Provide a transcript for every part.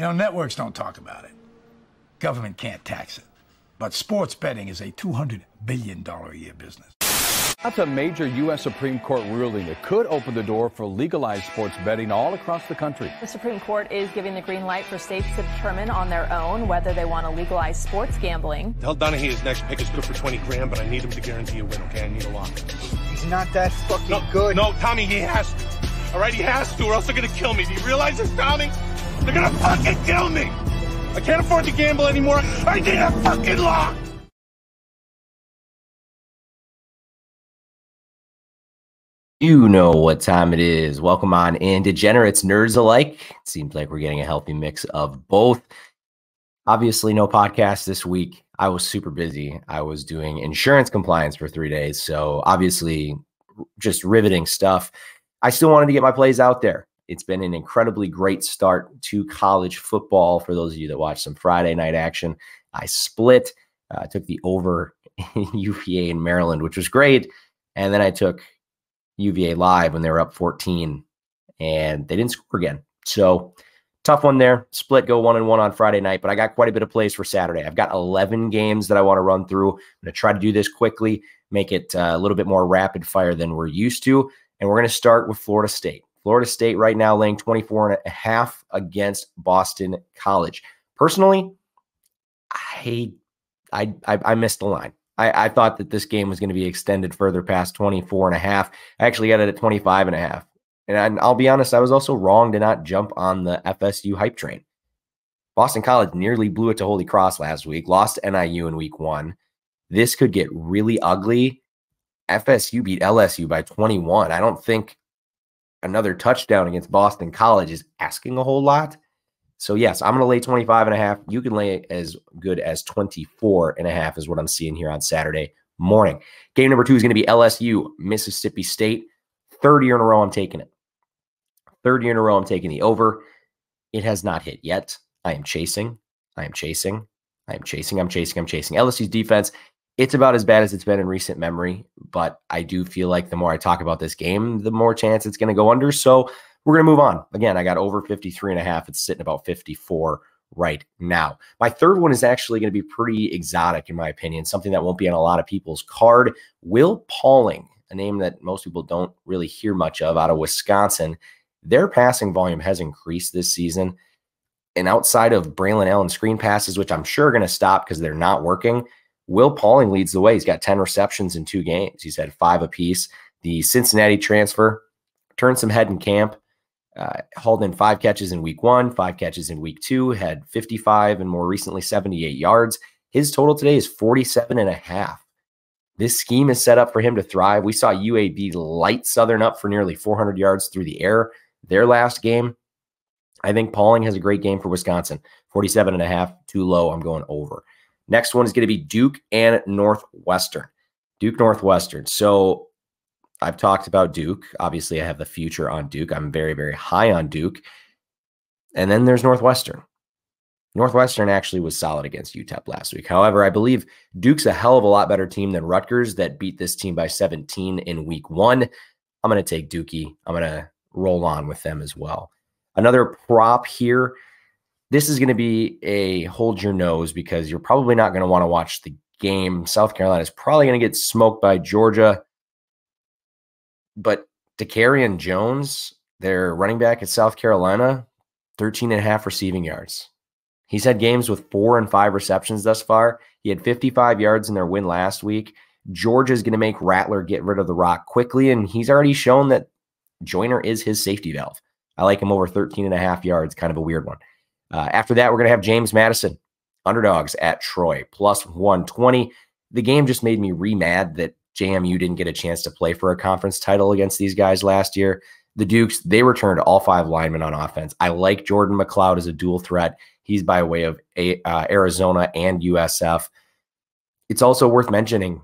You know, networks don't talk about it. Government can't tax it. But sports betting is a $200 billion a year business. That's a major U.S. Supreme Court ruling that could open the door for legalized sports betting all across the country. The Supreme Court is giving the green light for states to determine on their own whether they want to legalize sports gambling. Del Donahue, next pick is good for 20 grand, but I need him to guarantee a win, okay? I need a lock. He's not that fucking good. No, Tommy, he has to. All right, he has to, or else they're going to kill me. Do you realize this, Tommy? They're going to fucking kill me. I can't afford to gamble anymore. I need a fucking lock. You know what time it is. Welcome on in, degenerates, nerds alike. It seems like we're getting a healthy mix of both. Obviously, no podcast this week. I was super busy. I was doing insurance compliance for 3 days. So obviously, just riveting stuff. I still wanted to get my plays out there. It's been an incredibly great start to college football. For those of you that watched some Friday night action, I split. I took the over UVA in Maryland, which was great. And then I took UVA live when they were up 14, and they didn't score again. So tough one there. Split, go 1-1 on Friday night, but I got quite a bit of plays for Saturday. I've got 11 games that I want to run through. I'm going to try to do this quickly, make it a little bit more rapid fire than we're used to. And we're going to start with Florida State. Florida State right now laying 24.5 against Boston College. Personally, I missed the line. I thought that this game was going to be extended further past 24.5. I actually got it at 25.5. And I'll be honest, I was also wrong to not jump on the FSU hype train. Boston College nearly blew it to Holy Cross last week, lost to NIU in week 1. This could get really ugly. FSU beat LSU by 21. I don't think another touchdown against Boston College is asking a whole lot. So, yes, I'm going to lay 25.5. You can lay as good as 24.5 is what I'm seeing here on Saturday morning. Game number 2 is going to be LSU, Mississippi State. Third year in a row, I'm taking it. Third year in a row, I'm taking the over. It has not hit yet. I am chasing. I'm chasing. LSU's defense, it's about as bad as it's been in recent memory, but I do feel like the more I talk about this game, the more chance it's going to go under. So we're going to move on. Again, I got over 53.5. It's sitting about 54 right now. My third one is actually going to be pretty exotic, in my opinion, something that won't be on a lot of people's card. Will Pauling, a name that most people don't really hear much of, out of Wisconsin. Their passing volume has increased this season. And outside of Braylon Allen screen passes, which I'm sure are going to stop because they're not working, Will Pauling leads the way. He's got 10 receptions in 2 games. He's had 5 apiece. The Cincinnati transfer turned some head in camp. Hauled in 5 catches in week 1, 5 catches in week 2, had 55 and more recently 78 yards. His total today is 47.5. This scheme is set up for him to thrive. We saw UAB light Southern up for nearly 400 yards through the air their last game. I think Pauling has a great game for Wisconsin. 47.5, too low. I'm going over. Next one is going to be Duke and Northwestern. Duke Northwestern. So I've talked about Duke. Obviously, I have the future on Duke. I'm very, very high on Duke. And then there's Northwestern. Northwestern actually was solid against UTEP last week. However, I believe Duke's a hell of a lot better team than Rutgers that beat this team by 17 in week 1. I'm going to take Dookie. I'm going to roll on with them as well. Another prop here. This is going to be a hold your nose because you're probably not going to want to watch the game. South Carolina is probably going to get smoked by Georgia. But Dakereon Jones, their running back at South Carolina, 13.5 receiving yards. He's had games with 4 and 5 receptions thus far. He had 55 yards in their win last week. Georgia's going to make Rattler get rid of the rock quickly, and he's already shown that Joyner is his safety valve. I like him over 13.5 yards, kind of a weird one. After that, we're going to have James Madison, underdogs at Troy, plus 120. The game just made me re-mad that JMU didn't get a chance to play for a conference title against these guys last year. The Dukes, they returned all 5 linemen on offense. I like Jordan McLeod as a dual threat. He's by way of Arizona and USF. It's also worth mentioning,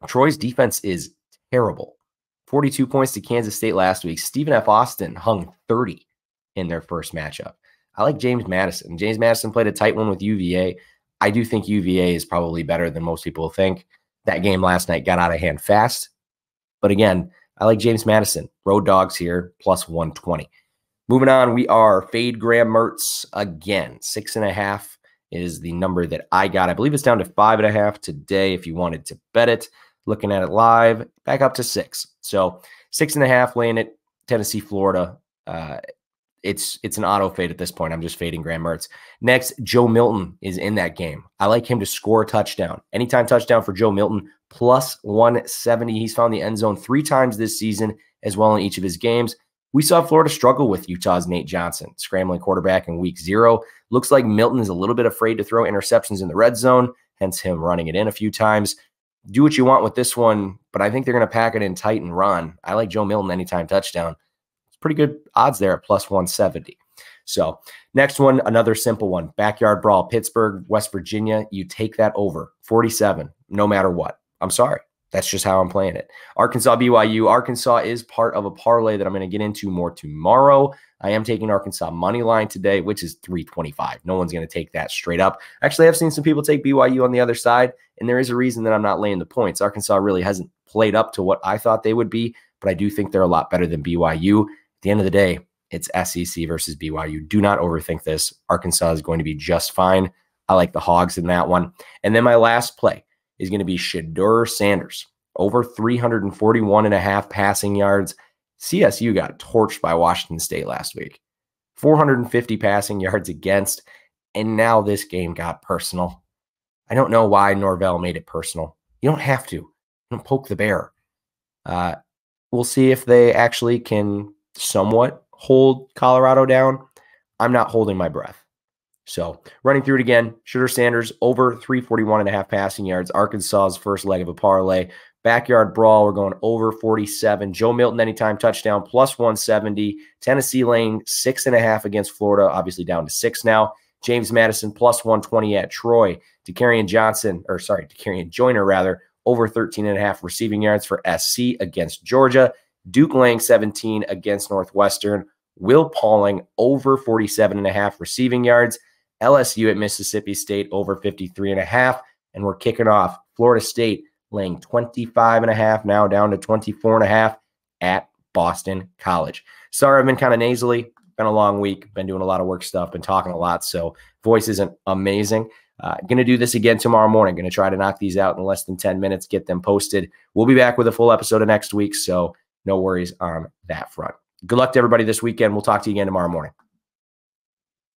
Troy's defense is terrible. 42 points to Kansas State last week. Stephen F. Austin hung 30 in their first matchup. I like James Madison. James Madison played a tight one with UVA. I do think UVA is probably better than most people think. That game last night got out of hand fast. But again, I like James Madison. Road dogs here, plus 120. Moving on, we are fade Graham Mertz again. 6.5 is the number that I got. I believe it's down to 5.5 today if you wanted to bet it. Looking at it live, back up to 6. So 6.5 laying it, Tennessee, Florida. It's an auto fade at this point. I'm just fading Graham Mertz. Next, Joe Milton is in that game. I like him to score a touchdown. Anytime touchdown for Joe Milton, plus 170. He's found the end zone 3 times this season as well in each of his games. We saw Florida struggle with Utah's Nate Johnson, scrambling quarterback in week 0. Looks like Milton is a little bit afraid to throw interceptions in the red zone, hence him running it in a few times. Do what you want with this one, but I think they're going to pack it in tight and run. I like Joe Milton anytime touchdown. It's pretty good odds there at plus 170. So next one, another simple one. Backyard brawl, Pittsburgh, West Virginia. You take that over 47, no matter what. I'm sorry. That's just how I'm playing it. Arkansas, BYU. Arkansas is part of a parlay that I'm going to get into more tomorrow. I am taking Arkansas money line today, which is 325. No one's going to take that straight up. Actually, I've seen some people take BYU on the other side, and there is a reason that I'm not laying the points. Arkansas really hasn't played up to what I thought they would be, but I do think they're a lot better than BYU. At the end of the day, it's SEC versus BYU. Do not overthink this. Arkansas is going to be just fine. I like the Hogs in that one. And then my last play is going to be Shedeur Sanders, over 341.5 passing yards. CSU got torched by Washington State last week. 450 passing yards against, and now this game got personal. I don't know why Norvell made it personal. You don't have to. Don't poke the bear. We'll see if they actually can somewhat hold Colorado down. I'm not holding my breath. So running through it again, Shedeur Sanders over 341.5 passing yards. Arkansas's first leg of a parlay. Backyard brawl, we're going over 47. Joe Milton anytime touchdown, plus 170. Tennessee laying 6.5 against Florida, obviously down to 6 now. James Madison plus 120 at Troy. Dakarian Joyner, over 13.5 receiving yards for SC against Georgia. Duke laying 17 against Northwestern. Will Pauling over 47.5 receiving yards. LSU at Mississippi State over 53.5. And we're kicking off Florida State laying 25.5, now down to 24.5 at Boston College. Sorry, I've been kind of nasally. Been a long week. Been doing a lot of work stuff. Been talking a lot, so voice isn't amazing. Going to do this again tomorrow morning. Going to try to knock these out in less than 10 minutes, get them posted. We'll be back with a full episode of next week, so no worries on that front. Good luck to everybody this weekend. We'll talk to you again tomorrow morning.